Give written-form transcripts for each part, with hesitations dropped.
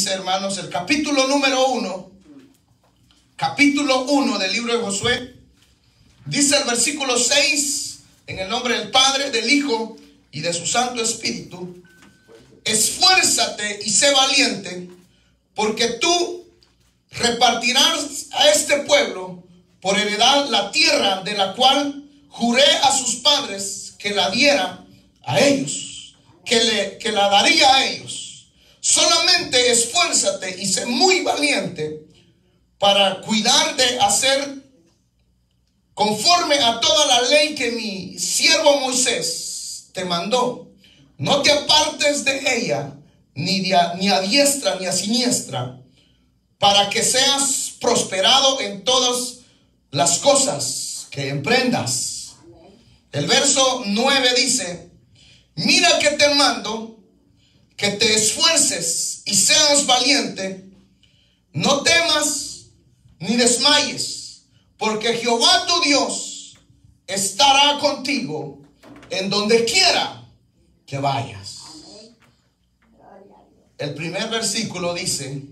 dice, hermanos, el capítulo número 1, capítulo 1 del libro de Josué. Dice el versículo 6, en el nombre del Padre, del Hijo y de su Santo Espíritu: esfuérzate y sé valiente, porque tú repartirás a este pueblo por heredad la tierra de la cual juré a sus padres que la diera a ellos, que la daría a ellos. Solamente esfuérzate y sé muy valiente para cuidar de hacer conforme a toda la ley que mi siervo Moisés te mandó. No te apartes de ella, ni a diestra ni a siniestra, para que seas prosperado en todas las cosas que emprendas. El verso 9 dice: mira que te mando que te esfuerces y seas valiente. No temas ni desmayes, porque Jehová tu Dios estará contigo en donde quiera que vayas. El primer versículo dice,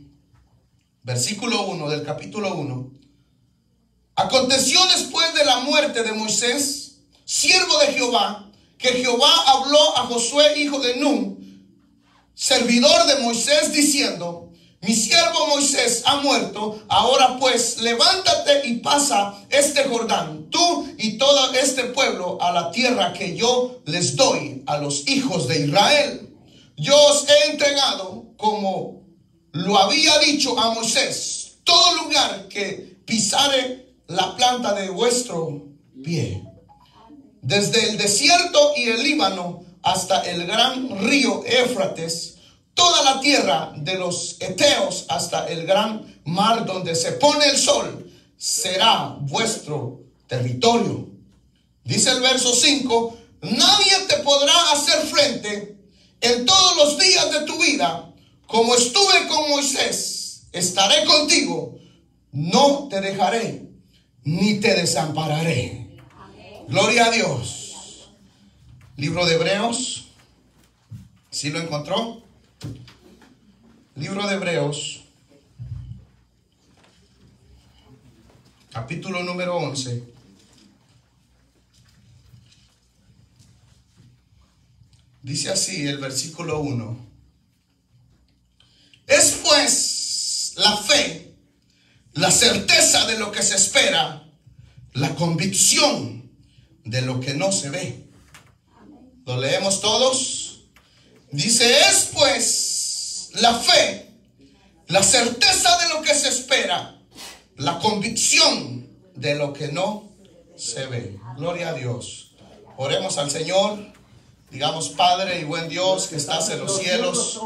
versículo 1 del capítulo 1: aconteció después de la muerte de Moisés, siervo de Jehová, que Jehová habló a Josué, hijo de Nun, servidor de Moisés, diciendo: mi siervo Moisés ha muerto. Ahora pues levántate y pasa este Jordán, tú y todo este pueblo, a la tierra que yo les doy a los hijos de Israel. Yo os he entregado, como lo había dicho a Moisés, todo lugar que pisare la planta de vuestro pie, desde el desierto y el Líbano hasta el gran río Éufrates, toda la tierra de los heteos hasta el gran mar donde se pone el sol, será vuestro territorio. Dice el verso 5: nadie te podrá hacer frente en todos los días de tu vida. Como estuve con Moisés, estaré contigo. No te dejaré ni te desampararé. Gloria a Dios. Libro de Hebreos. ¿Sí lo encontró? Libro de Hebreos, capítulo número 11. Dice así el versículo 1: es pues la fe, la certeza de lo que se espera, la convicción de lo que no se ve. ¿Lo leemos todos? Dice: es pues la fe, la certeza de lo que se espera, la convicción de lo que no se ve. Gloria a Dios. Oremos al Señor. Digamos: Padre y buen Dios que estás en los cielos,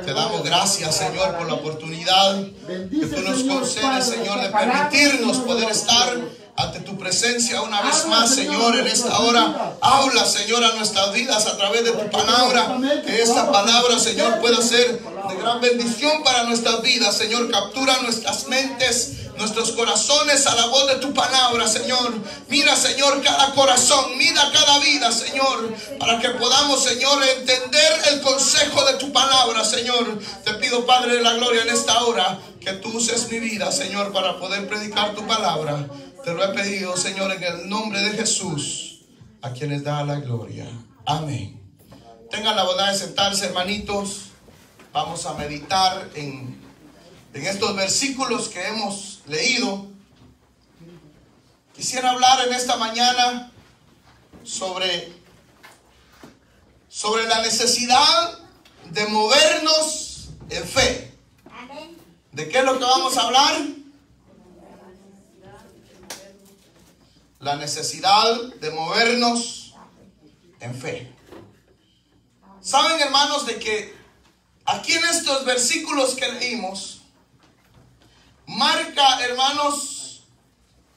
te damos gracias, Señor, por la oportunidad que tú nos concedes, Señor, de permitirnos poder estar ante tu presencia una vez más, Señor, en esta hora. Habla, Señor, a nuestras vidas a través de tu palabra. Que esta palabra, Señor, pueda ser de gran bendición para nuestras vidas, Señor. Captura nuestras mentes, nuestros corazones a la voz de tu palabra, Señor. Mira, Señor, cada corazón, mira cada vida, Señor, para que podamos, Señor, entender el consejo de tu palabra, Señor. Te pido, Padre de la gloria, en esta hora, que tú uses mi vida, Señor, para poder predicar tu palabra. Te lo he pedido, Señor, en el nombre de Jesús, a quienes da la gloria. Amén. Tengan la bondad de sentarse, hermanitos. Vamos a meditar en estos versículos que hemos leído. Quisiera hablar en esta mañana sobre la necesidad de movernos en fe. ¿De qué es lo que vamos a hablar? La necesidad de movernos en fe. Saben, hermanos, de que aquí en estos versículos que leímos marca, hermanos,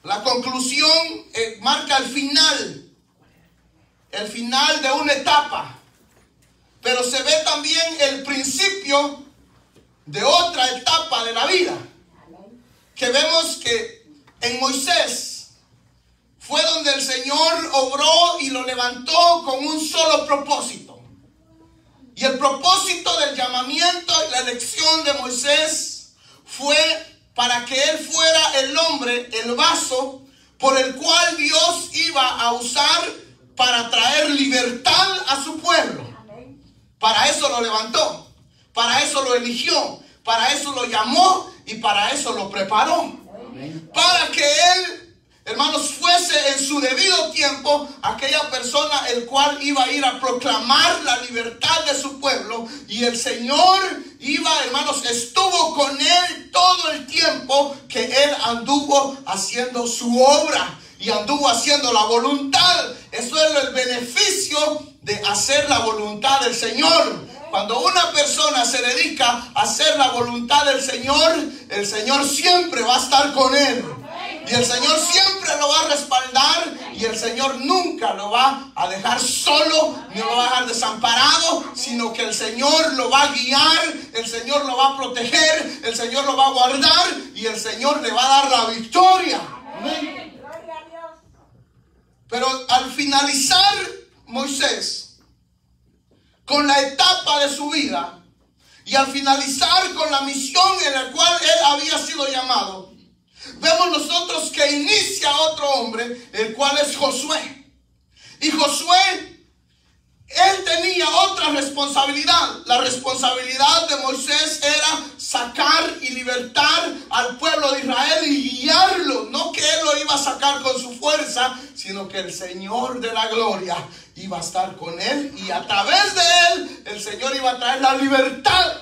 la conclusión, marca el final de una etapa, pero se ve también el principio de otra etapa de la vida, que vemos que en Moisés fue donde el Señor obró y lo levantó con un solo propósito: Y el propósito del llamamiento y la elección de Moisés fue para que él fuera el hombre, el vaso, por el cual Dios iba a usar para traer libertad a su pueblo. Para eso lo levantó, para eso lo eligió, para eso lo llamó y para eso lo preparó. Para que él, hermanos, fuese en su debido tiempo aquella persona el cual iba a ir a proclamar la libertad de su pueblo. Y el Señor iba, hermanos, estuvo con él todo el tiempo que él anduvo haciendo su obra y anduvo haciendo la voluntad. Eso es el beneficio de hacer la voluntad del Señor. Cuando una persona se dedica a hacer la voluntad del Señor, el Señor siempre va a estar con él. Y el Señor siempre lo va a respaldar. Y el Señor nunca lo va a dejar solo, ni lo va a dejar desamparado, sino que el Señor lo va a guiar, el Señor lo va a proteger, el Señor lo va a guardar y el Señor le va a dar la victoria. Amén. Pero al finalizar Moisés con la etapa de su vida y al finalizar con la misión en la cual él había sido llamado, vemos nosotros que inicia otro hombre, el cual es Josué. Y Josué, él tenía otra responsabilidad. La responsabilidad de Moisés era sacar y libertar al pueblo de Israel y guiarlo. No que él lo iba a sacar con su fuerza, sino que el Señor de la gloria iba a estar con él. Y a través de él, el Señor iba a traer la libertad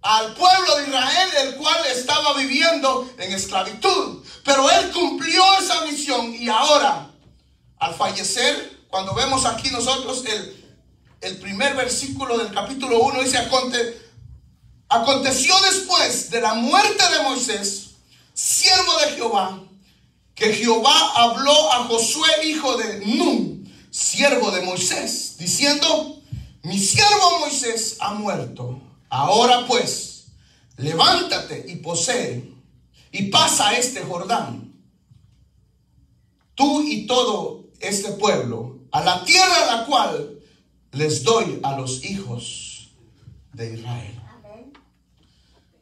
al pueblo de Israel, el cual estaba viviendo en esclavitud. Pero él cumplió esa misión y ahora, al fallecer, cuando vemos aquí nosotros el primer versículo del capítulo 1, dice: aconteció después de la muerte de Moisés, siervo de Jehová, que Jehová habló a Josué, hijo de Nun, siervo de Moisés, diciendo: mi siervo Moisés ha muerto. Ahora pues, levántate y posee y pasa este Jordán, tú y todo este pueblo, a la tierra a la cual les doy a los hijos de Israel. Amén.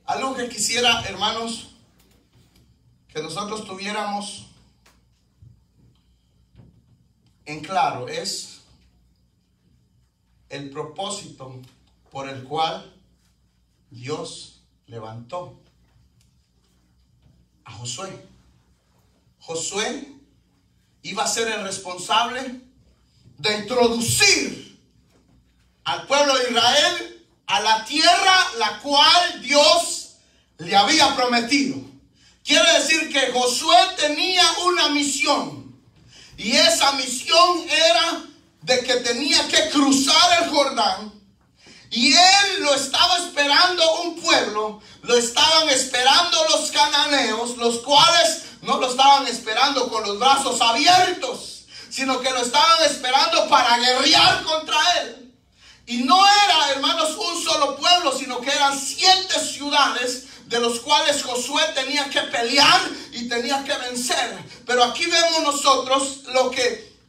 Algo que quisiera, hermanos, que nosotros tuviéramos en claro es el propósito por el cual Dios levantó a Josué. Josué iba a ser el responsable de introducir al pueblo de Israel a la tierra la cual Dios le había prometido. Quiere decir que Josué tenía una misión, y esa misión era de que tenía que cruzar el Jordán. Y él lo estaba esperando un pueblo, lo estaban esperando los cananeos, los cuales no lo estaban esperando con los brazos abiertos, sino que lo estaban esperando para guerrear contra él. Y no era, hermanos, un solo pueblo, sino que eran 7 ciudades de los cuales Josué tenía que pelear y tenía que vencer. Pero aquí vemos nosotros lo que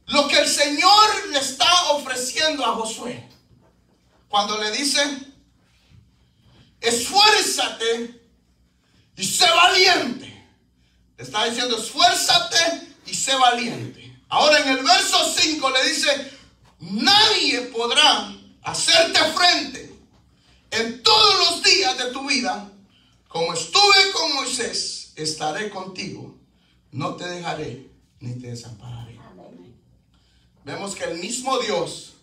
el Señor le está ofreciendo a Josué. Cuando le dice: esfuérzate y sé valiente. Le está diciendo: esfuérzate y sé valiente. Ahora en el verso 5 le dice: nadie podrá hacerte frente en todos los días de tu vida. Como estuve con Moisés, estaré contigo. No te dejaré ni te desampararé. Amén. Vemos que el mismo Dios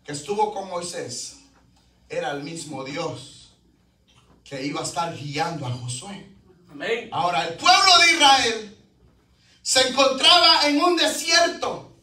que estuvo con Moisés era el mismo Dios que iba a estar guiando a Josué. Amén. Ahora, el pueblo de Israel se encontraba en un desierto.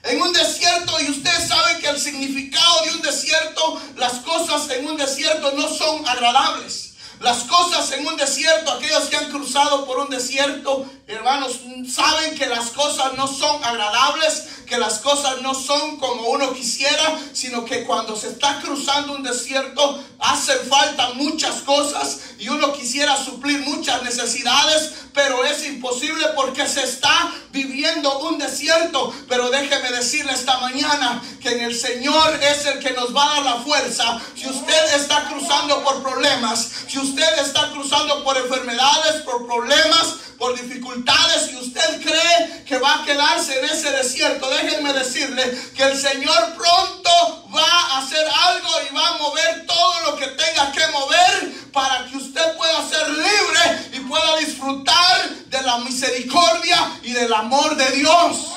En un desierto, y ustedes saben que el significado de un desierto, las cosas en un desierto no son agradables. Las cosas en un desierto, aquellos que han cruzado por un desierto, hermanos, saben que las cosas no son agradables, que las cosas no son como uno quisiera, sino que cuando se está cruzando un desierto hacen falta muchas cosas y uno quisiera suplir muchas necesidades, pero es imposible porque se está viviendo un desierto. Pero déjeme decirle esta mañana que en el Señor es el que nos va a dar la fuerza. Si usted está cruzando por problemas, si usted está cruzando por enfermedades, por problemas, por dificultades, y usted cree que va a quedarse en ese desierto, déjenme decirle que el Señor pronto va a hacer algo y va a mover todo lo que tenga que mover para que usted pueda ser libre y pueda disfrutar de la misericordia y del amor de Dios.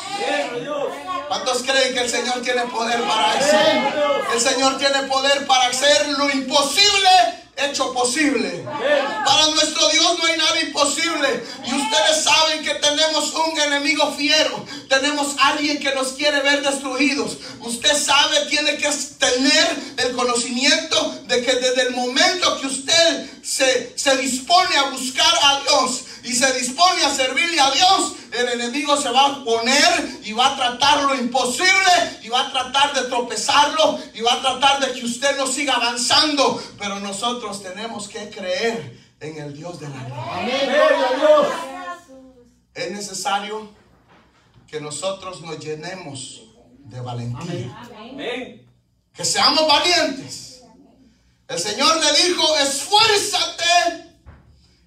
¿Cuántos creen que el Señor tiene poder para eso? El Señor tiene poder para hacer lo imposible hecho posible. Para nuestro Dios no hay nada imposible. Y ustedes saben que tenemos un enemigo fiero. Tenemos alguien que nos quiere ver destruidos. Usted sabe, tiene que tener el conocimiento de que desde el momento que usted se dispone a buscar a Dios y se dispone a servirle a Dios, el enemigo se va a poner y va a tratar lo imposible y va a tratar de tropezarlo y va a tratar de que usted no siga avanzando. Pero nosotros tenemos que creer en el Dios de la gloria. Amén, gloria a Dios. Es necesario que nosotros nos llenemos de valentía. Amén. Que seamos valientes. El Señor le dijo: esfuérzate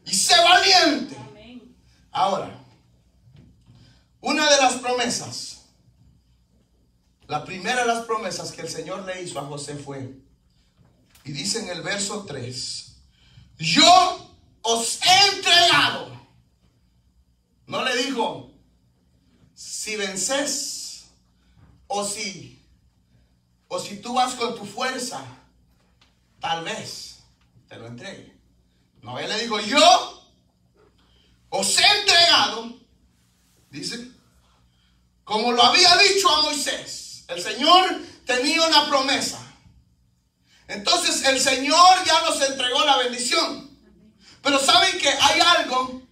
y sé valiente. Ahora, una de las promesas, la primera de las promesas que el Señor le hizo a José fue, y dice en el verso 3, yo os he entregado. No le dijo si vences o si tú vas con tu fuerza, tal vez te lo entregue. No, él le dijo: yo os he entregado, dice, como lo había dicho a Moisés. El Señor tenía una promesa. Entonces el Señor ya nos entregó la bendición. Pero saben que hay algo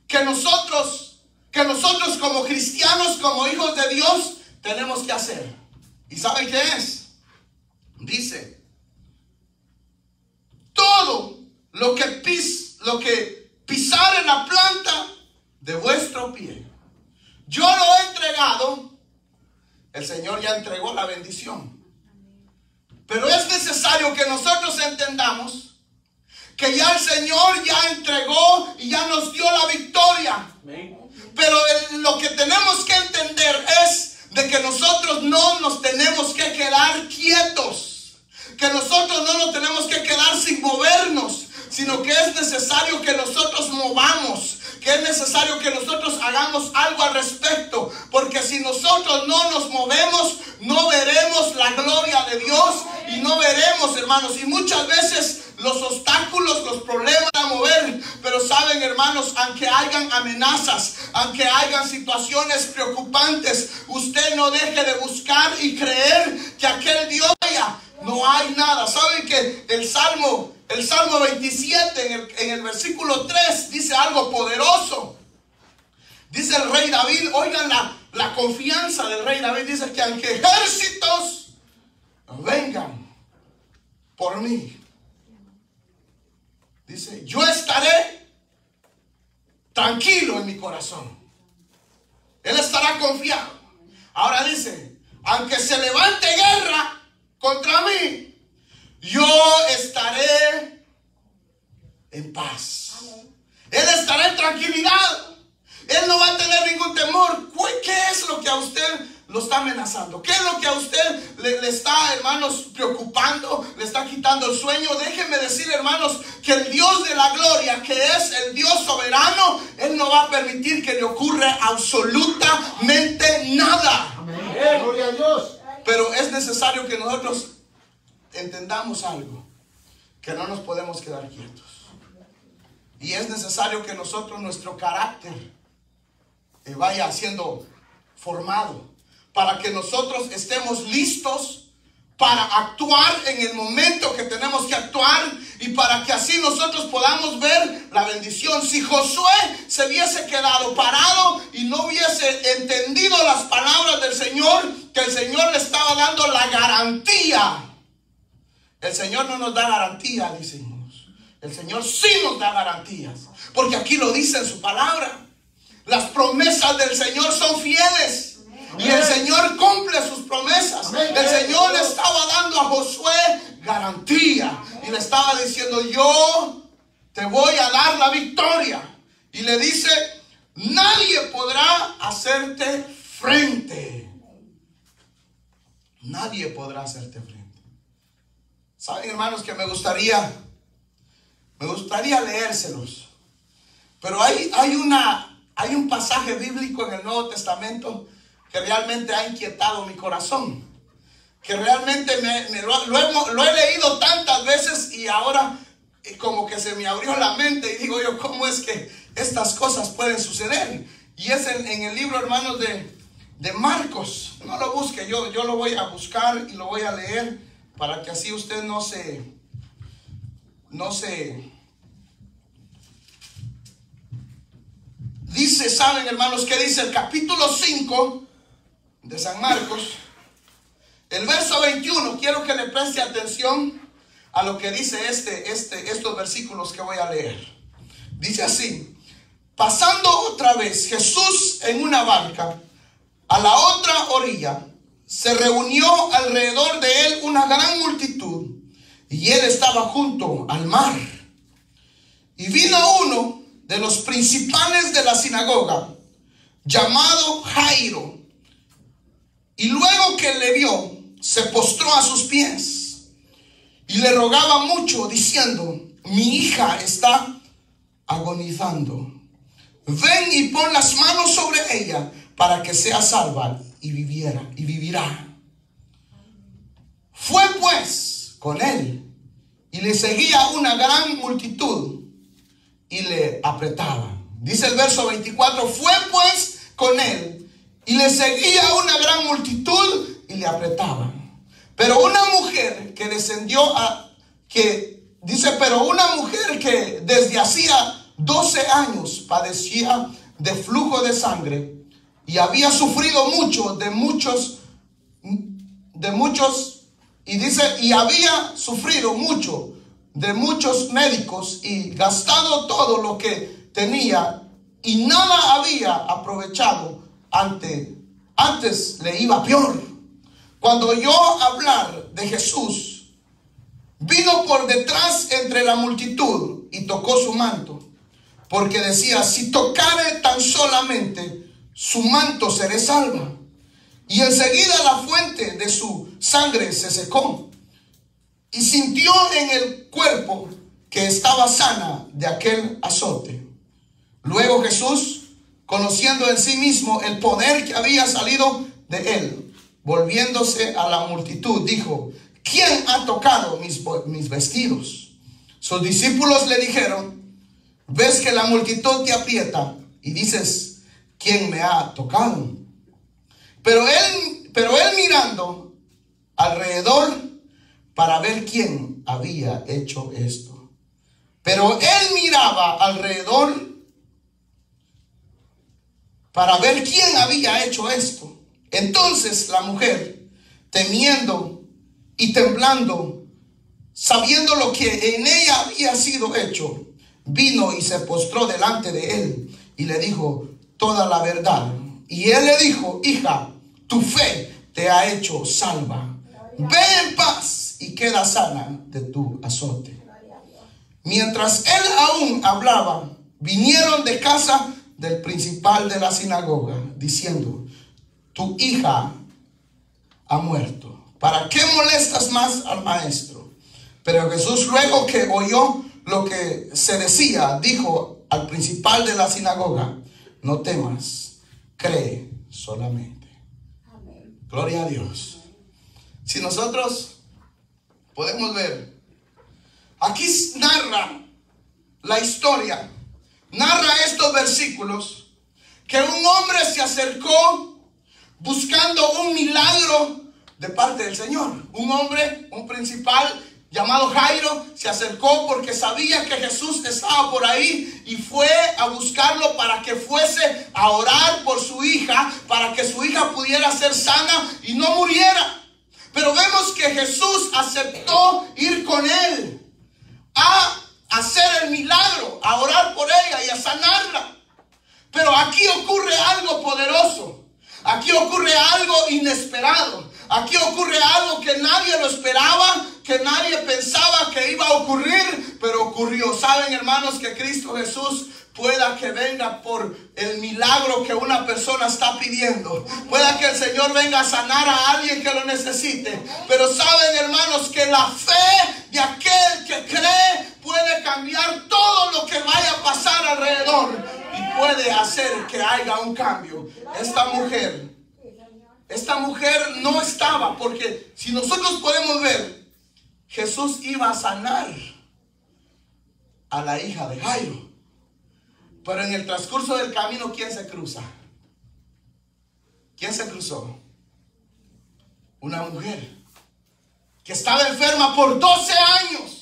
que nosotros como cristianos, como hijos de Dios, tenemos que hacer. ¿Y saben qué es? Dice: todo lo que pisar en la planta de vuestro pie, yo lo he entregado. El Señor ya entregó la bendición. Pero es necesario que nosotros entendamos que ya el Señor ya entregó y ya nos dio la victoria. Pero lo que tenemos que entender es de que nosotros no nos tenemos que quedar quietos, que nosotros no nos tenemos que quedar sin movernos, sino que es necesario que nosotros movamos, que es necesario que nosotros hagamos algo al respecto, porque si nosotros no nos movemos, no veremos la gloria de Dios y no veremos, hermanos. Y muchas veces los obstáculos, los problemas a mover, pero saben, hermanos, aunque hayan amenazas, aunque hayan situaciones preocupantes, usted no deje de buscar y creer que aquel Dios haya. No hay nada. ¿Saben que el Salmo 27 en el versículo 3 dice algo poderoso? Dice el rey David, oigan la confianza del rey David, dice que aunque ejércitos vengan por mí, dice, yo estaré tranquilo en mi corazón. Él estará confiado. Ahora dice, aunque se levante guerra contra mí, yo estaré en paz. Él estará en tranquilidad. Él no va a tener ningún temor. ¿Qué es lo que a usted lo está amenazando? ¿Qué es lo que a usted le está, hermanos, preocupando? Le está quitando el sueño. Déjenme decir, hermanos, que el Dios de la gloria, que es el Dios soberano, Él no va a permitir que le ocurra absolutamente nada. Amén. Gloria a Dios. Pero es necesario que nosotros entendamos algo, que no nos podemos quedar quietos. Y es necesario que nosotros, nuestro carácter vaya siendo formado, para que nosotros estemos listos para actuar en el momento que tenemos que actuar y para que así nosotros podamos ver la bendición. Si Josué se hubiese quedado parado y no hubiese entendido las palabras del Señor, que el Señor le estaba dando la garantía. El Señor no nos da garantía, decimos. El Señor sí nos da garantías, porque aquí lo dice en su palabra. Las promesas del Señor son fieles. Y el Señor cumple sus promesas. El Señor le estaba dando a Josué garantía. Y le estaba diciendo: yo te voy a dar la victoria. Y le dice: nadie podrá hacerte frente. Nadie podrá hacerte frente. Saben, hermanos, que me gustaría leérselos. Pero hay un pasaje bíblico en el Nuevo Testamento que realmente ha inquietado mi corazón, que realmente lo he leído tantas veces y ahora como que se me abrió la mente y digo yo: ¿cómo es que estas cosas pueden suceder? Y es en el libro, hermanos, de Marcos. No lo busque, yo lo voy a buscar y lo voy a leer para que así usted no se dice. ¿Saben, hermanos, qué dice el capítulo 5 de San Marcos? El verso 21, quiero que le preste atención a lo que dice estos versículos que voy a leer. Dice así: pasando otra vez Jesús en una barca a la otra orilla, se reunió alrededor de él una gran multitud, y él estaba junto al mar. Y vino uno de los principales de la sinagoga, llamado Jairo, y luego que le vio, se postró a sus pies y le rogaba mucho, diciendo: mi hija está agonizando. Ven y pon las manos sobre ella para que sea salva y vivirá. Fue pues con él, y le seguía una gran multitud y le apretaba. Dice el verso 24: fue pues con él, y le seguía una gran multitud y le apretaba. Pero una mujer que desde hacía 12 años padecía de flujo de sangre, y había sufrido mucho de muchos, y había sufrido mucho de muchos médicos y gastado todo lo que tenía, y nada había aprovechado. Antes le iba peor. Cuando oyó hablar de Jesús, vino por detrás entre la multitud y tocó su manto, porque decía: si tocare tan solamente su manto, seré salva. Y enseguida la fuente de su sangre se secó, y sintió en el cuerpo que estaba sana de aquel azote. Luego Jesús, conociendo en sí mismo el poder que había salido de él, volviéndose a la multitud, dijo: ¿quién ha tocado mis vestidos? Sus discípulos le dijeron: ves que la multitud te aprieta y dices: ¿quién me ha tocado? Pero él mirando alrededor para ver quién había hecho esto. Pero él miraba alrededor para ver quién había hecho esto. Entonces la mujer, temiendo y temblando, sabiendo lo que en ella había sido hecho, vino y se postró delante de él y le dijo toda la verdad. Y él le dijo: hija, tu fe te ha hecho salva. Ve en paz y queda sana de tu azote. Mientras él aún hablaba, vinieron de casa del principal de la sinagoga, diciendo: tu hija ha muerto. ¿Para qué molestas más al maestro? Pero Jesús, luego que oyó lo que se decía, dijo al principal de la sinagoga: no temas, cree solamente. Amén. Gloria a Dios. Si nosotros podemos ver, aquí narra la historia, narra estos versículos, que un hombre se acercó buscando un milagro de parte del Señor. Un hombre, un principal llamado Jairo se acercó porque sabía que Jesús estaba por ahí y fue a buscarlo para que fuese a orar por su hija, para que su hija pudiera ser sana y no muriera. Pero vemos que Jesús aceptó ir con él a hacer el milagro, a orar por ella y a sanarla. Pero aquí ocurre algo poderoso. Aquí ocurre algo inesperado. Aquí ocurre algo que nadie lo esperaba, que nadie pensaba que iba a ocurrir, pero ocurrió. Saben, hermanos, que Cristo Jesús pueda que venga por el milagro que una persona está pidiendo. Pueda que el Señor venga a sanar a alguien que lo necesite. Pero saben, hermanos, que la fe de aquel que cree puede cambiar todo lo que vaya a pasar alrededor. Y puede hacer que haya un cambio. Esta mujer no estaba, porque si nosotros podemos ver, Jesús iba a sanar a la hija de Jairo. Pero en el transcurso del camino, ¿quién se cruza? ¿Quién se cruzó? Una mujer que estaba enferma por 12 años.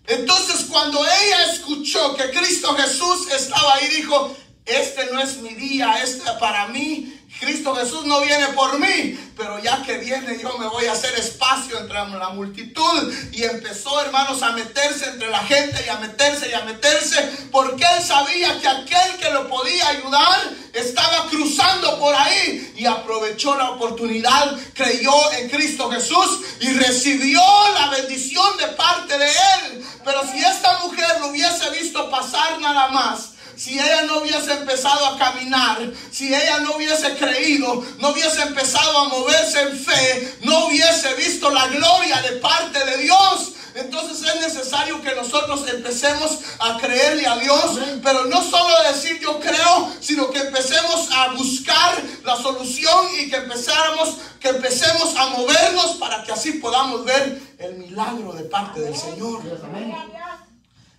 Entonces, cuando ella escuchó que Cristo Jesús estaba ahí, dijo: este no es mi día, para mí, Cristo Jesús no viene por mí, pero ya que viene, yo me voy a hacer espacio entre la multitud. Y empezó, hermanos, a meterse entre la gente y a meterse, porque él sabía que aquel que lo podía ayudar estaba cruzando por ahí, y aprovechó la oportunidad, creyó en Cristo Jesús y recibió la bendición de parte de él. Pero si esta mujer lo hubiese visto pasar nada más, si ella no hubiese empezado a caminar, si ella no hubiese creído, no hubiese empezado a moverse en fe, no hubiese visto la gloria de parte de Dios. Entonces es necesario que nosotros empecemos a creerle a Dios, pero no solo decir yo creo, sino que empecemos a buscar la solución y que empecemos a movernos para que así podamos ver el milagro de parte del Señor.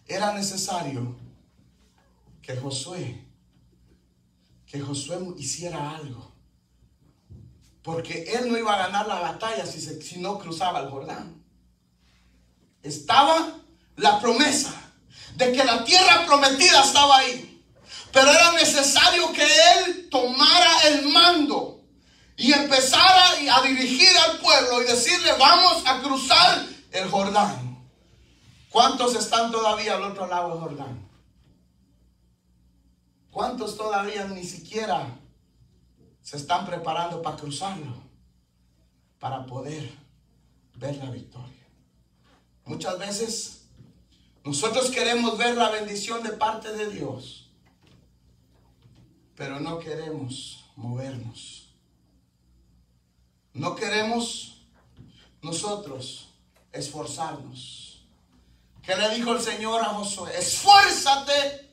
Era necesario que Josué hiciera algo, porque él no iba a ganar la batalla si no cruzaba el Jordán. Estaba la promesa de que la tierra prometida estaba ahí, pero era necesario que él tomara el mando y empezara a dirigir al pueblo y decirle: vamos a cruzar el Jordán. ¿Cuántos están todavía al otro lado del Jordán? ¿Cuántos todavía ni siquiera se están preparando para cruzarlo, para poder ver la victoria? Muchas veces nosotros queremos ver la bendición de parte de Dios, pero no queremos movernos. No queremos nosotros esforzarnos. ¿Qué le dijo el Señor a Josué? Esfuérzate.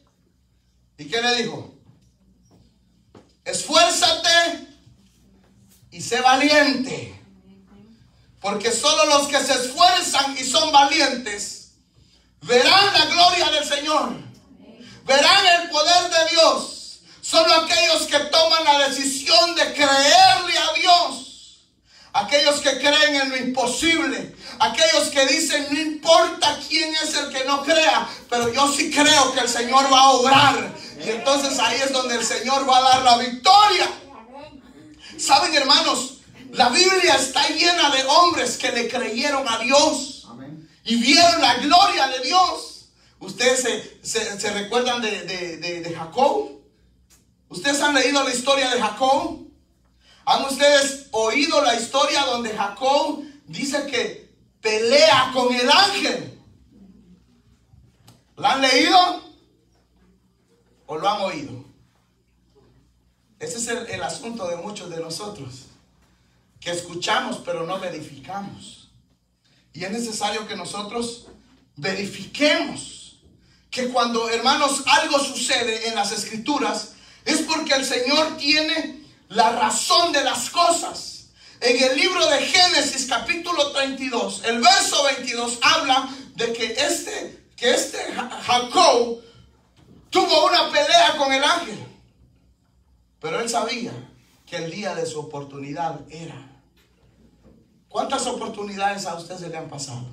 ¿Y qué le dijo? Esfuérzate y sé valiente. Porque solo los que se esfuerzan y son valientes verán la gloria del Señor. Verán el poder de Dios. Solo aquellos que toman la decisión de creerle a Dios. Aquellos que creen en lo imposible. Aquellos que dicen: no importa quién es el que no crea, pero yo sí creo que el Señor va a obrar. Y entonces ahí es donde el Señor va a dar la victoria. Saben, hermanos, la Biblia está llena de hombres que le creyeron a Dios. Amén. Y vieron la gloria de Dios. Ustedes se recuerdan de Jacob. Ustedes han leído la historia de Jacob. ¿Han ustedes oído la historia donde Jacob dice que pelea con el ángel? ¿La han leído o lo han oído? Ese es el asunto de muchos de nosotros, que escuchamos pero no verificamos. Y es necesario que nosotros verifiquemos que cuando, hermanos, algo sucede en las Escrituras, es porque el Señor tiene la razón de las cosas. En el libro de Génesis capítulo 32, el verso 22 habla de que este Jacob tuvo una pelea con el ángel, pero él sabía que el día de su oportunidad era. ¿Cuántas oportunidades a usted se le han pasado?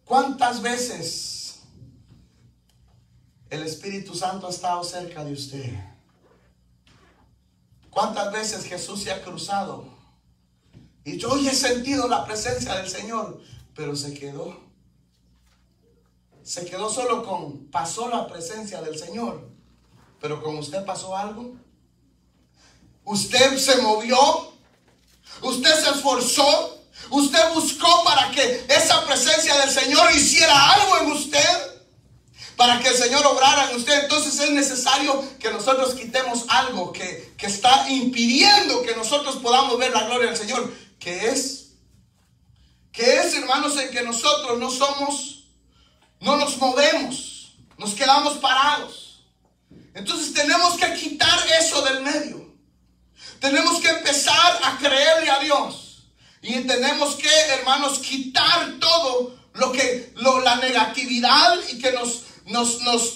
¿Cuántas veces el Espíritu Santo ha estado cerca de usted? ¿Cuántas veces Jesús se ha cruzado? Y yo hoy he sentido la presencia del Señor, pero se quedó solo con, pasó la presencia del Señor, pero con usted pasó algo. Usted se movió, usted se esforzó, usted buscó para que esa presencia del Señor hiciera algo en usted, para que el Señor obrara en usted. Entonces es necesario que nosotros quitemos algo que está impidiendo que nosotros podamos ver la gloria del Señor, que es, hermanos, en que nosotros no nos movemos, nos quedamos parados. Entonces tenemos que quitar eso del medio. Tenemos que empezar a creerle a Dios. Y tenemos que, hermanos, quitar todo la negatividad, y que nos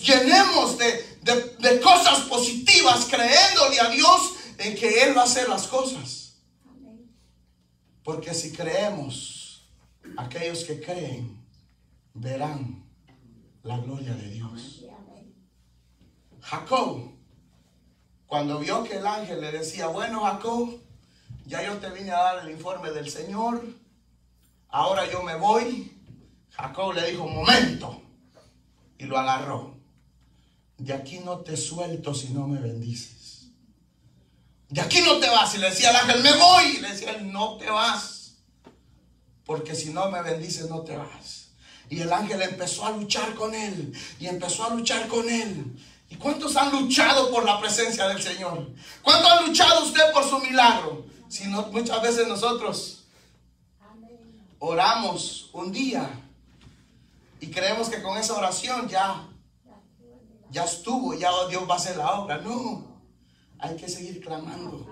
llenemos de cosas positivas, creyéndole a Dios en que Él va a hacer las cosas. Porque si creemos, aquellos que creen verán la gloria de Dios. Jacob, cuando vio que el ángel le decía: bueno, Jacob, ya yo te vine a dar el informe del Señor, ahora yo me voy. Jacob le dijo: momento, y lo agarró. De aquí no te suelto si no me bendices. De aquí no te vas. Y le decía al ángel: me voy. Y le decía él: no te vas, porque si no me bendices no te vas. Y el ángel empezó a luchar con él, y empezó a luchar con él. ¿Y cuántos han luchado por la presencia del Señor? ¿Cuánto ha luchado usted por su milagro? Si no, muchas veces nosotros oramos un día y creemos que con esa oración ya estuvo, ya Dios va a hacer la obra. No, hay que seguir clamando.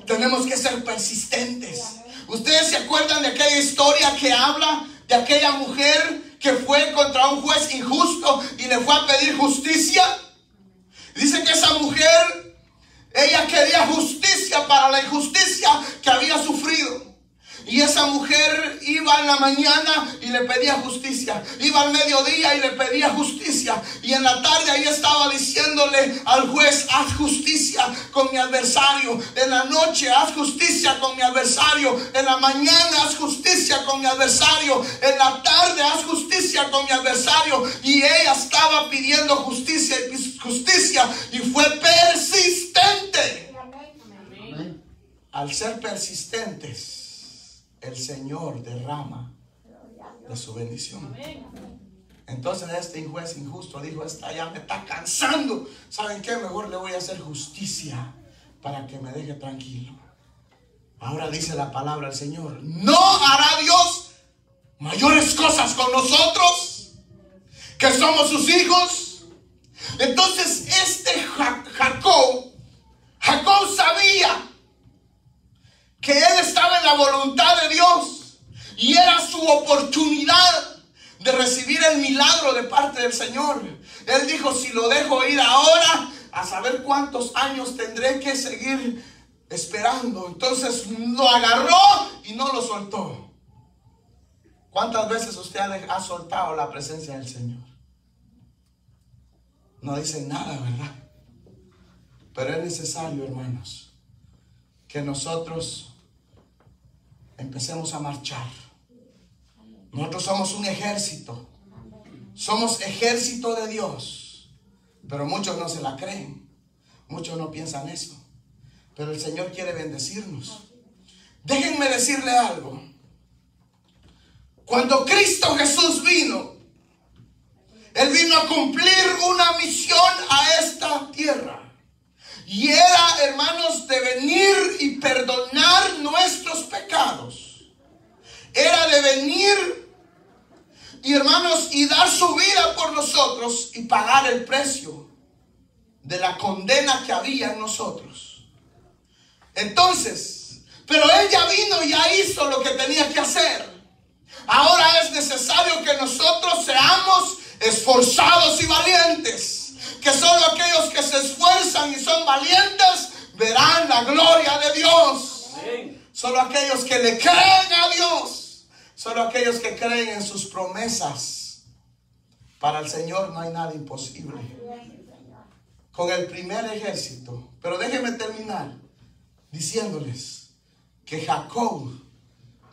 Tenemos que ser persistentes. ¿Ustedes se acuerdan de aquella historia que habla de aquella mujer que fue contra un juez injusto y le fue a pedir justicia? Dice que esa mujer, ella quería justicia para la injusticia que había sufrido. Y esa mujer iba en la mañana y le pedía justicia. Iba al mediodía y le pedía justicia. Y en la tarde ahí estaba diciéndole al juez: haz justicia con mi adversario. En la noche haz justicia con mi adversario. En la mañana haz justicia con mi adversario. En la tarde haz justicia con mi adversario. Y ella estaba pidiendo justicia y fue persistente. Al ser persistentes, el Señor derrama de su bendición. Entonces este juez injusto dijo: esta ya me está cansando. ¿Saben qué? Mejor le voy a hacer justicia para que me deje tranquilo. Ahora dice la palabra del Señor: ¿no hará Dios mayores cosas con nosotros, que somos sus hijos? Entonces Jacob sabía que él estaba en la voluntad de Dios, y era su oportunidad de recibir el milagro de parte del Señor. Él dijo: si lo dejo ir ahora, a saber cuántos años tendré que seguir esperando. Entonces lo agarró y no lo soltó. ¿Cuántas veces usted ha soltado la presencia del Señor? No dice nada, ¿verdad? Pero es necesario, hermanos, que nosotros empecemos a marchar. Nosotros somos un ejército. Somos ejército de Dios. Pero muchos no se la creen. Muchos no piensan eso. Pero el Señor quiere bendecirnos. Déjenme decirle algo. Cuando Cristo Jesús vino, Él vino a cumplir una misión a esta tierra. Y era, hermanos, de venir y perdonar nuestros pecados. Era de venir, y hermanos, y dar su vida por nosotros y pagar el precio de la condena que había en nosotros. Entonces, pero Él ya vino y ya hizo lo que tenía que hacer. Ahora es necesario que nosotros seamos esforzados y valientes. Que solo aquellos que se esfuerzan y son valientes verán la gloria de Dios. Solo aquellos que le creen a Dios, Solo aquellos que creen en sus promesas. Para el Señor no hay nada imposible. Con el primer ejército. Pero déjenme terminar diciéndoles que Jacob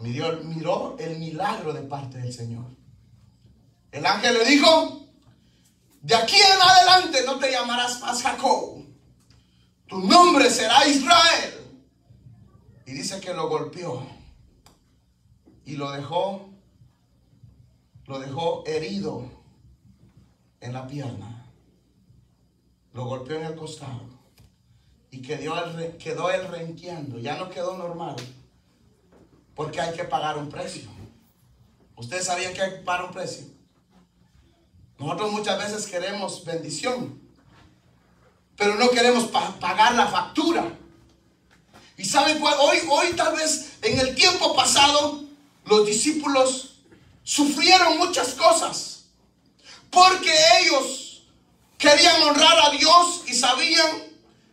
miró el milagro de parte del Señor. El ángel le dijo: de aquí en adelante no te llamarás más Jacob, tu nombre será Israel. Y dice que lo golpeó y lo dejó herido en la pierna. Lo golpeó en el costado y quedó él renqueando. Ya no quedó normal, porque hay que pagar un precio. ¿Ustedes sabían que hay que pagar un precio? Nosotros muchas veces queremos bendición, pero no queremos pagar la factura. ¿Y saben cuál? Hoy tal vez en el tiempo pasado los discípulos sufrieron muchas cosas porque ellos querían honrar a Dios y sabían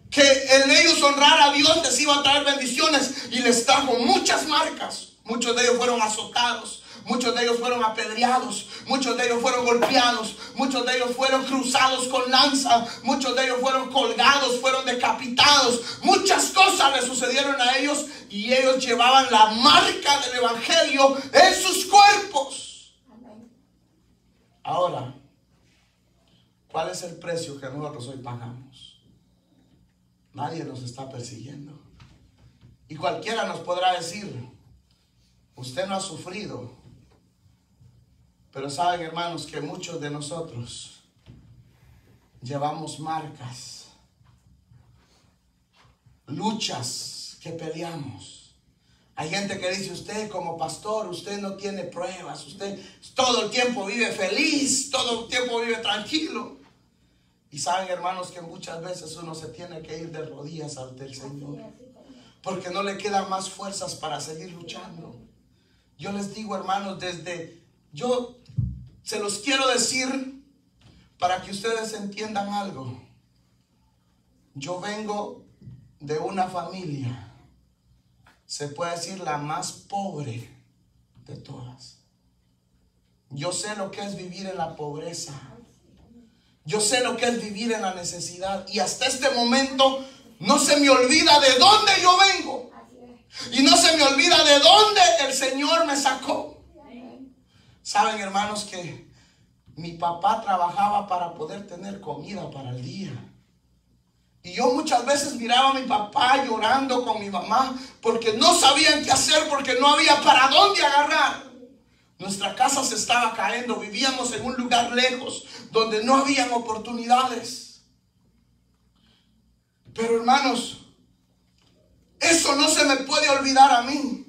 que el ellos honrar a Dios les iba a traer bendiciones, y les trajo muchas marcas. Muchos de ellos fueron azotados, muchos de ellos fueron apedreados, muchos de ellos fueron golpeados, muchos de ellos fueron cruzados con lanza, muchos de ellos fueron colgados, fueron decapitados. Muchas cosas les sucedieron a ellos, y ellos llevaban la marca del evangelio en sus cuerpos. Ahora, ¿cuál es el precio que nosotros hoy pagamos? Nadie nos está persiguiendo, y cualquiera nos podrá decir: usted no ha sufrido. Pero saben, hermanos, que muchos de nosotros llevamos marcas, luchas que peleamos. Hay gente que dice: usted como pastor, usted no tiene pruebas, usted todo el tiempo vive feliz, todo el tiempo vive tranquilo. Y saben, hermanos, que muchas veces uno se tiene que ir de rodillas ante el Señor, porque no le quedan más fuerzas para seguir luchando. Yo les digo, hermanos, yo se los quiero decir para que ustedes entiendan algo. Yo vengo de una familia, se puede decir la más pobre de todas. Yo sé lo que es vivir en la pobreza. Yo sé lo que es vivir en la necesidad. Y hasta este momento no se me olvida de dónde yo vengo. Y no se me olvida de dónde el Señor me sacó. Saben, hermanos, que mi papá trabajaba para poder tener comida para el día. Y yo muchas veces miraba a mi papá llorando con mi mamá porque no sabían qué hacer, porque no había para dónde agarrar. Nuestra casa se estaba cayendo, vivíamos en un lugar lejos donde no habían oportunidades. Pero, hermanos, eso no se me puede olvidar a mí.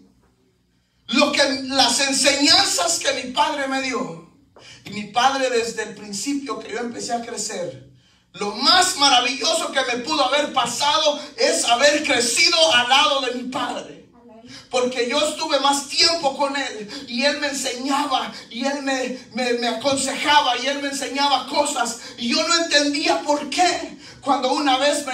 Las enseñanzas que mi padre me dio. Y mi padre, desde el principio que yo empecé a crecer, lo más maravilloso que me pudo haber pasado es haber crecido al lado de mi padre. Porque yo estuve más tiempo con él, y él me enseñaba, y él me aconsejaba, y él me enseñaba cosas, y yo no entendía por qué. Cuando una vez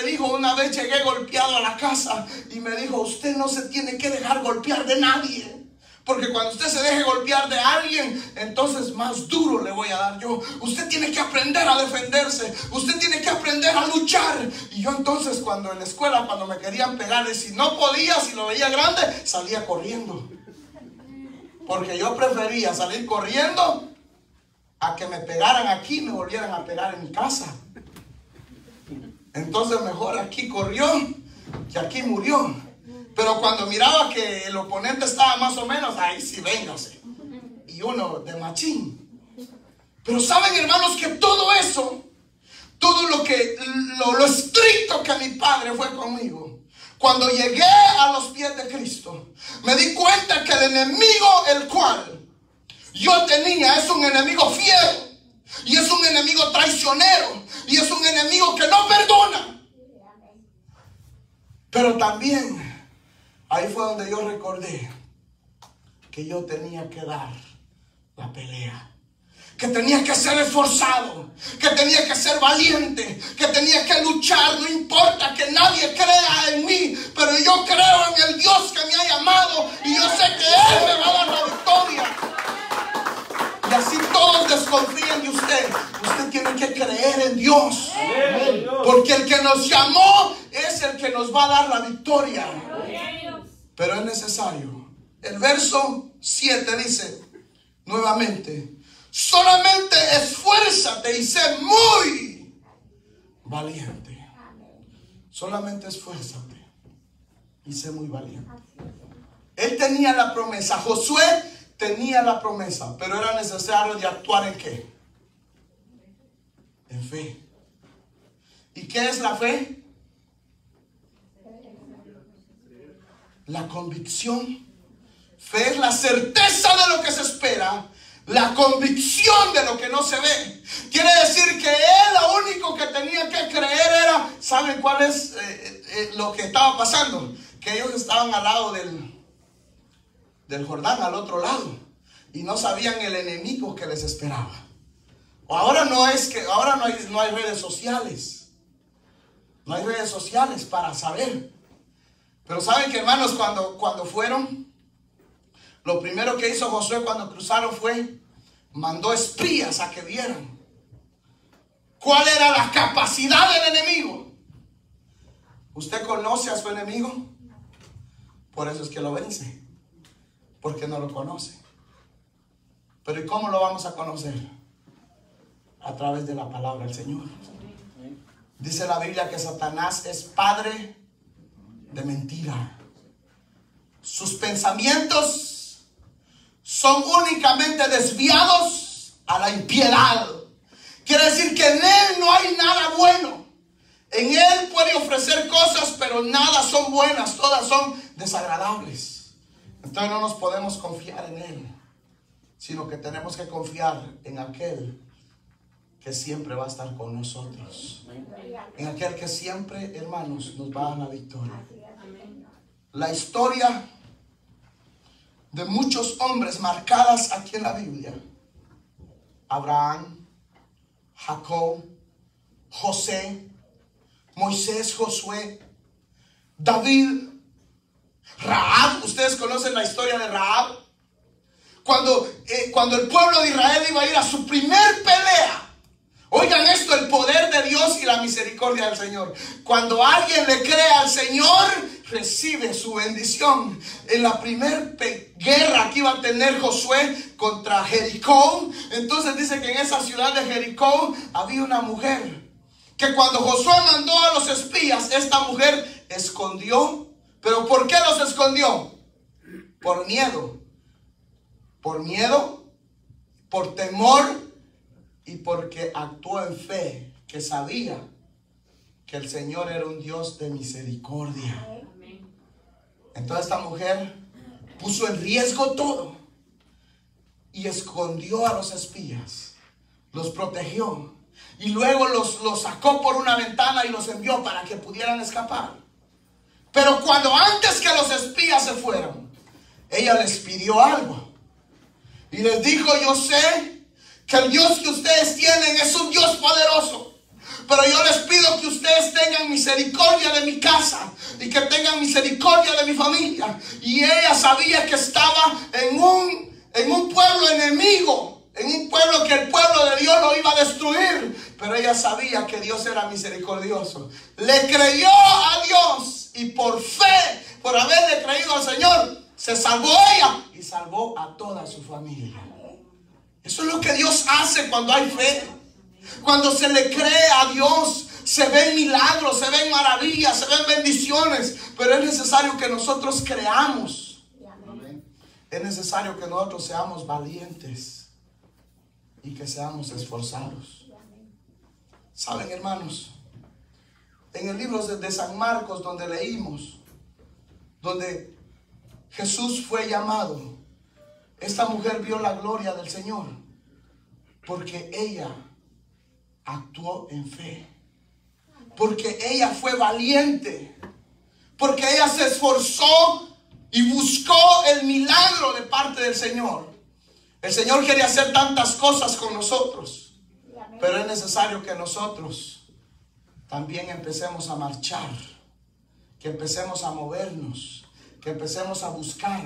llegué golpeado a la casa, y me dijo: usted no se tiene que dejar golpear de nadie, porque cuando usted se deje golpear de alguien, entonces más duro le voy a dar yo. Usted tiene que aprender a defenderse, usted tiene que aprender a luchar. Y yo entonces, cuando en la escuela, cuando me querían pegar, y si no podía, si lo veía grande, salía corriendo, porque yo prefería salir corriendo a que me pegaran aquí y me volvieran a pegar en mi casa. Entonces mejor aquí corrió que aquí murió. Pero cuando miraba que el oponente estaba más o menos, ahí sí, véngase. Y uno de machín. Pero saben, hermanos, que todo eso, todo lo estricto que mi padre fue conmigo, cuando llegué a los pies de Cristo, me di cuenta que el enemigo el cual yo tenía es un enemigo fiel, y es un enemigo traicionero, y es un enemigo que no perdona. Pero también ahí fue donde yo recordé que yo tenía que dar la pelea, que tenía que ser esforzado, que tenía que ser valiente, que tenía que luchar. No importa que nadie crea en mí, pero yo creo en el Dios que me ha llamado y yo sé que Él me va a dar la victoria. Y así todos desconfíen de usted. Usted tiene que creer en Dios, porque el que nos llamó es el que nos va a dar la victoria. Pero es necesario. El verso 7 dice nuevamente: solamente esfuérzate y sé muy valiente. Solamente esfuérzate y sé muy valiente. Él tenía la promesa. Josué tenía la promesa, pero era necesario de actuar en ¿qué? En fe. ¿Y qué es la fe? La convicción. Fe es la certeza de lo que se espera, la convicción de lo que no se ve. Quiere decir que él lo único que tenía que creer era, ¿saben cuál es lo que estaba pasando? Que ellos estaban al lado del Jordán, al otro lado, y no sabían el enemigo que les esperaba. Ahora no hay redes sociales. No hay redes sociales para saber. Pero saben que, hermanos, cuando fueron, lo primero que hizo Josué cuando cruzaron fue mandó espías a que vieran cuál era la capacidad del enemigo. ¿Usted conoce a su enemigo? Por eso es que lo vence, porque no lo conoce. Pero ¿y cómo lo vamos a conocer? A través de la palabra del Señor. Dice la Biblia que Satanás es padre de mentira. Sus pensamientos son únicamente desviados a la impiedad. Quiere decir que en él no hay nada bueno. En él puede ofrecer cosas, pero nada son buenas, todas son desagradables. Entonces no nos podemos confiar en él, sino que tenemos que confiar en aquel que siempre va a estar con nosotros. En aquel que siempre, hermanos, nos va a dar la victoria. La historia de muchos hombres marcadas aquí en la Biblia: Abraham, Jacob, José, Moisés, Josué, David, Rahab. Ustedes conocen la historia de Rahab. Cuando el pueblo de Israel iba a ir a su primer pelea. Oigan esto, el poder de Dios y la misericordia del Señor. Cuando alguien le cree al Señor, recibe su bendición. En la primer guerra que iba a tener Josué contra Jericó, entonces dice que en esa ciudad de Jericó había una mujer que cuando Josué mandó a los espías, esta mujer escondió. ¿Pero por qué los escondió? Por miedo. Por miedo, por temor y porque actuó en fe, que sabía que el Señor era un Dios de misericordia. Entonces esta mujer puso en riesgo todo y escondió a los espías, los protegió y luego los sacó por una ventana y los envió para que pudieran escapar. Pero cuando antes que los espías se fueron, ella les pidió algo y les dijo: yo sé que el Dios que ustedes tienen es un Dios poderoso, pero yo les pido que ustedes tengan misericordia de mi casa y que tengan misericordia de mi familia. Y ella sabía que estaba en un pueblo enemigo, en un pueblo que el pueblo de Dios lo iba a destruir, pero ella sabía que Dios era misericordioso. Le creyó a Dios y por fe, por haberle creído al Señor, se salvó ella y salvó a toda su familia. Eso es lo que Dios hace cuando hay fe. Cuando se le cree a Dios, se ven milagros, se ven maravillas, se ven bendiciones. Pero es necesario que nosotros creamos. Es necesario que nosotros seamos valientes y que seamos esforzados. Saben, hermanos, en el libro de San Marcos, donde leímos, donde Jesús fue llamado, esta mujer vio la gloria del Señor porque ella actuó en fe, porque ella fue valiente, porque ella se esforzó y buscó el milagro de parte del Señor. El Señor quiere hacer tantas cosas con nosotros, pero es necesario que nosotros también empecemos a marchar, que empecemos a movernos, que empecemos a buscar.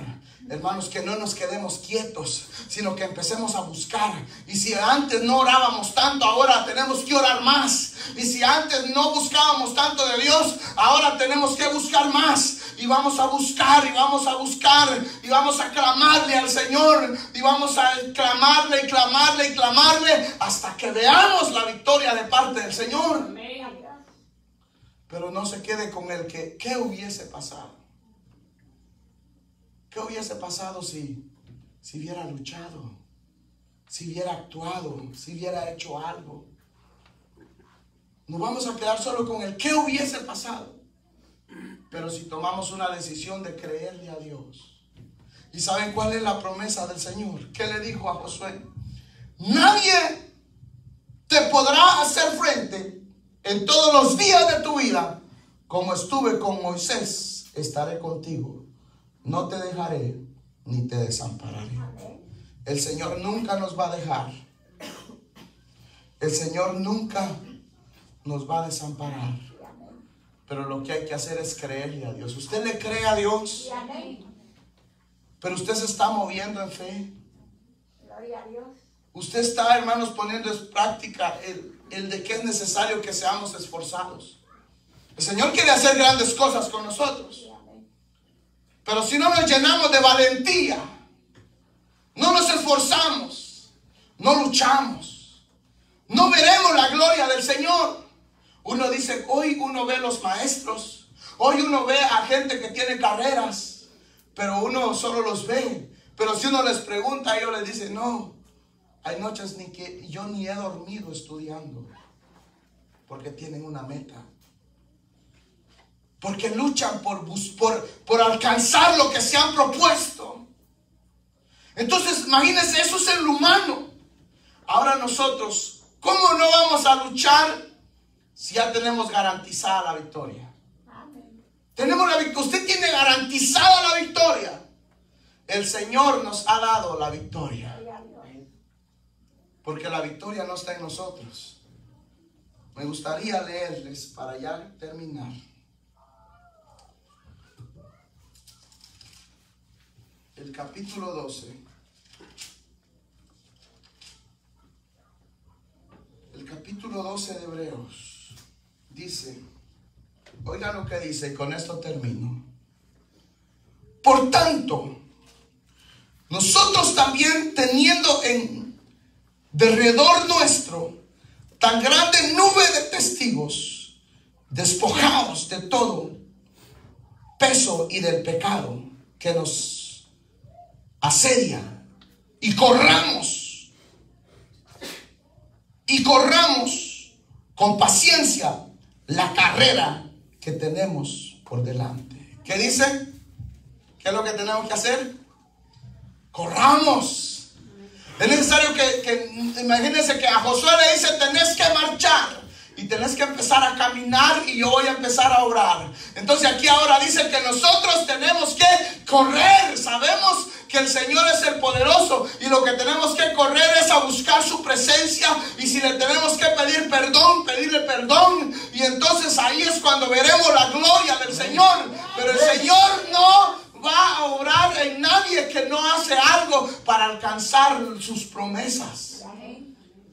Hermanos, que no nos quedemos quietos, sino que empecemos a buscar. Y si antes no orábamos tanto, ahora tenemos que orar más. Y si antes no buscábamos tanto de Dios, ahora tenemos que buscar más. Y vamos a buscar, y vamos a buscar, y vamos a clamarle al Señor, y vamos a clamarle, y clamarle, y clamarle, hasta que veamos la victoria de parte del Señor. Pero no se quede con el que, ¿qué hubiese pasado? ¿Qué hubiese pasado si hubiera luchado? Si hubiera actuado, si hubiera hecho algo. Nos vamos a quedar solo con el ¿qué hubiese pasado? Pero si tomamos una decisión de creerle a Dios. ¿Y saben cuál es la promesa del Señor? ¿Qué le dijo a Josué? Nadie te podrá hacer frente en todos los días de tu vida. Como estuve con Moisés, estaré contigo. No te dejaré ni te desampararé. El Señor nunca nos va a dejar. El Señor nunca nos va a desamparar. Pero lo que hay que hacer es creerle a Dios. ¿Usted le cree a Dios? Pero usted se está moviendo en fe. Gloria a Dios. Usted está, hermanos, poniendo en práctica el de que es necesario que seamos esforzados. El Señor quiere hacer grandes cosas con nosotros. Pero si no nos llenamos de valentía, no nos esforzamos, no luchamos, no veremos la gloria del Señor. Uno dice, hoy uno ve los maestros, hoy uno ve a gente que tiene carreras, pero uno solo los ve. Pero si uno les pregunta, ellos les dicen, no, hay noches ni que yo ni he dormido estudiando, porque tienen una meta. Porque luchan por alcanzar lo que se han propuesto. Entonces, imagínense, eso es el humano. Ahora nosotros, ¿cómo no vamos a luchar si ya tenemos garantizada la victoria? Tenemos la victoria. Usted tiene garantizada la victoria. El Señor nos ha dado la victoria. Porque la victoria no está en nosotros. Me gustaría leerles para ya terminar. El capítulo 12. El capítulo 12 de Hebreos dice, oigan lo que dice, y con esto termino. Por tanto, nosotros también teniendo en derredor nuestro tan grande nube de testigos, despojados de todo peso y del pecado que nos asedia, y corramos con paciencia la carrera que tenemos por delante. ¿Qué dice? ¿Qué es lo que tenemos que hacer? Corramos. Es necesario que imagínense que a Josué le dice, tenés que marchar y tenés que empezar a caminar, y yo voy a empezar a orar. Entonces aquí ahora dice que nosotros tenemos que correr. Sabemos que el Señor es el poderoso, y lo que tenemos que correr es a buscar su presencia, y si le tenemos que pedir perdón, pedirle perdón, y entonces ahí es cuando veremos la gloria del Señor. Pero el Señor no va a obrar en nadie que no hace algo para alcanzar sus promesas.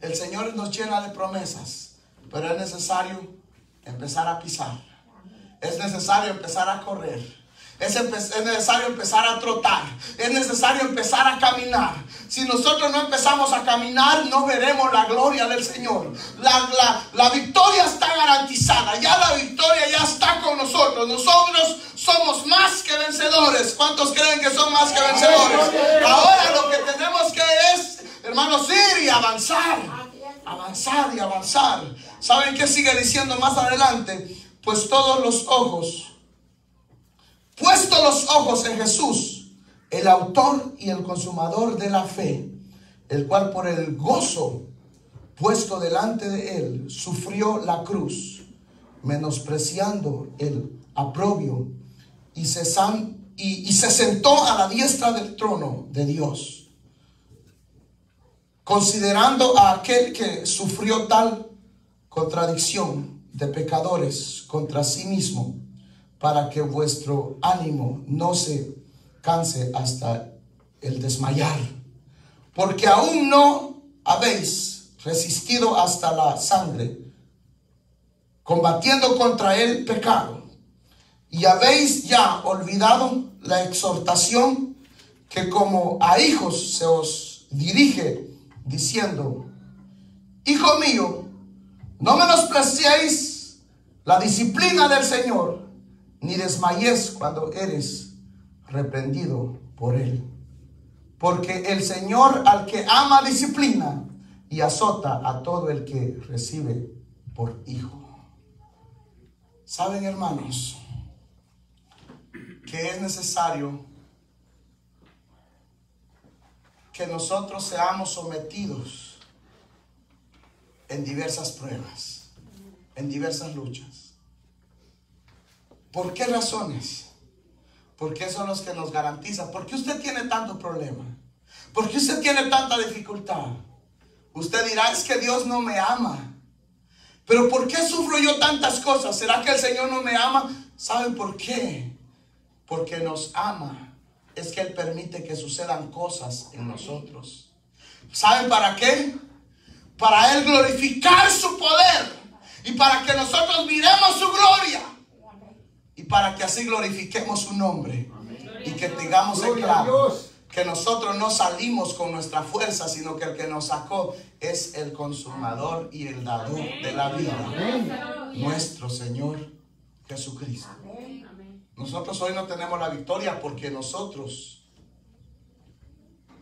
El Señor nos llena de promesas, pero es necesario empezar a pisar. Es necesario empezar a correr. Es necesario empezar a trotar. Es necesario empezar a caminar. Si nosotros no empezamos a caminar, no veremos la gloria del Señor. La victoria está garantizada. Ya la victoria ya está con nosotros. Nosotros somos más que vencedores. ¿Cuántos creen que son más que vencedores? Ahora lo que tenemos que es, hermanos, ir y avanzar. Avanzar y avanzar. ¿Saben qué sigue diciendo más adelante? Pues puestos los ojos en Jesús, el autor y el consumador de la fe, el cual por el gozo puesto delante de él sufrió la cruz, menospreciando el oprobio, y se sentó a la diestra del trono de Dios. considerando a aquel que sufrió tal contradicción de pecadores contra sí mismo, para que vuestro ánimo no se canse hasta el desmayar, porque aún no habéis resistido hasta la sangre, combatiendo contra el pecado, y habéis ya olvidado la exhortación que como a hijos se os dirige, diciendo: Hijo mío, no menospreciéis la disciplina del Señor, ni desmayéis cuando eres reprendido por Él. Porque el Señor al que ama disciplina y azota a todo el que recibe por hijo. ¿Saben, hermanos, que es necesario que nosotros seamos sometidos en diversas pruebas, en diversas luchas? ¿Por qué razones? Porque son los que nos garantizan. ¿Por qué usted tiene tanto problema? ¿Por qué usted tiene tanta dificultad? Usted dirá: es que Dios no me ama. Pero ¿por qué sufro yo tantas cosas? ¿Será que el Señor no me ama? ¿Saben por qué? Porque nos ama. Es que Él permite que sucedan cosas en nosotros. ¿Saben para qué? Para Él glorificar su poder y para que nosotros miremos su gloria y para que así glorifiquemos su nombre. Y que tengamos en claro que nosotros no salimos con nuestra fuerza, sino que el que nos sacó es el consumador y el dador de la vida, nuestro Señor Jesucristo. Nosotros hoy no tenemos la victoria porque nosotros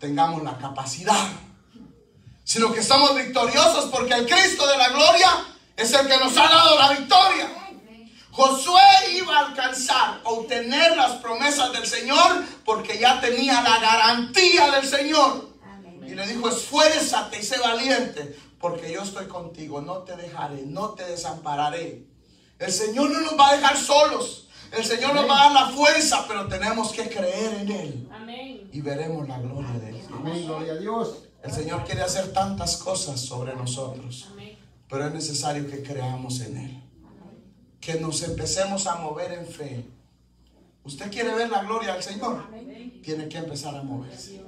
tengamos la capacidad, sino que estamos victoriosos porque el Cristo de la gloria es el que nos ha dado la victoria. Josué iba a alcanzar, obtener las promesas del Señor porque ya tenía la garantía del Señor. Y le dijo: esfuérzate y sé valiente, porque yo estoy contigo, no te dejaré, no te desampararé. El Señor no nos va a dejar solos. El Señor nos va a dar la fuerza, pero tenemos que creer en Él. Y veremos la gloria de Él. Amén, gloria a Dios. El Señor quiere hacer tantas cosas sobre nosotros, pero es necesario que creamos en Él, que nos empecemos a mover en fe. ¿Usted quiere ver la gloria del Señor? Tiene que empezar a moverse.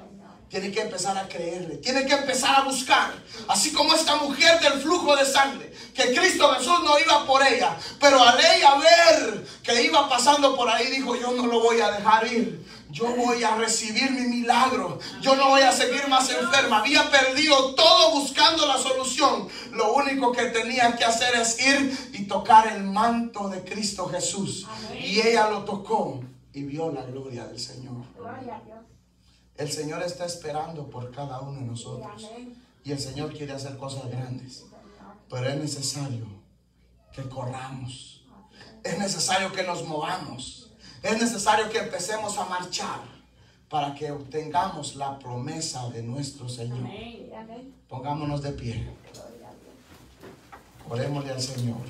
Tiene que empezar a creerle. Tiene que empezar a buscar. Así como esta mujer del flujo de sangre, que Cristo Jesús no iba por ella, pero al ella ver que iba pasando por ahí, dijo: yo no lo voy a dejar ir. Yo voy a recibir mi milagro. Yo no voy a seguir más enferma. Había perdido todo buscando la solución. Lo único que tenía que hacer es ir y tocar el manto de Cristo Jesús. Y ella lo tocó y vio la gloria del Señor. Gloria a Dios. El Señor está esperando por cada uno de nosotros. Y el Señor quiere hacer cosas grandes. Pero es necesario que corramos. Es necesario que nos movamos. Es necesario que empecemos a marchar para que obtengamos la promesa de nuestro Señor. Pongámonos de pie. Orémosle al Señor.